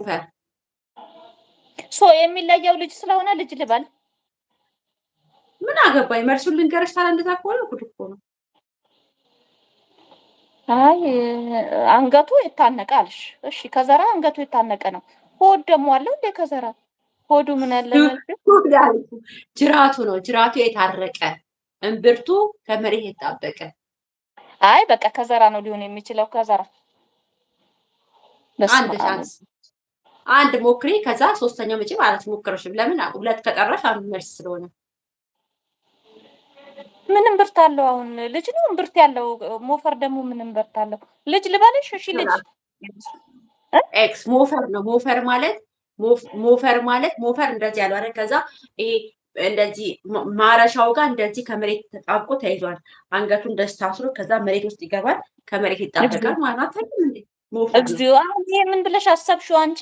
ሞፈር የሚለየው ልጅ ስለሆነ ልጅ ልበል። ምን አገባኝ? መልሱን ልንገርሽ ታዲያ። እንደዛ ከሆነ ጉድ እኮ ነው። አይ አንገቱ የታነቀ አልሽ። እሺ ከዘራ አንገቱ የታነቀ ነው። ሆድ ደግሞ አለው እንዴ ከዘራ? ሆዱ ምን ያለ ጅራቱ ነው። ጅራቱ የታረቀ እምብርቱ ከመሬት የጣበቀ። አይ በቃ ከዘራ ነው ሊሆን የሚችለው። ከዘራ አንድ ቻንስ አንድ ሞክሪ። ከዛ ሶስተኛው መቼም አላስሞክርሽም። ለምን? ሁለት ከጠራሽ አንድ መልስ ስለሆነ። ምን እምብርት አለው? አሁን ልጅ ነው እምብርት ያለው። ሞፈር ደግሞ ምን እምብርት አለው? ልጅ ልበልሽ? እሺ ልጅ ኤክስ ሞፈር ነው። ሞፈር ማለት ሞፈር እንደዚህ ያለው አይደል? ከዛ ይሄ እንደዚህ ማረሻው ጋር እንደዚህ ከመሬት ተጣብቆ ተይዟል። አንገቱ እንደዚህ ታስሮ ከዛ መሬት ውስጥ ይገባል። ከመሬት ይጣበቃል ማለት ነው። ሞፈር ነው። እግዚኦ! አሁን ይሄ ምን ብለሽ አሰብሽው አንቺ?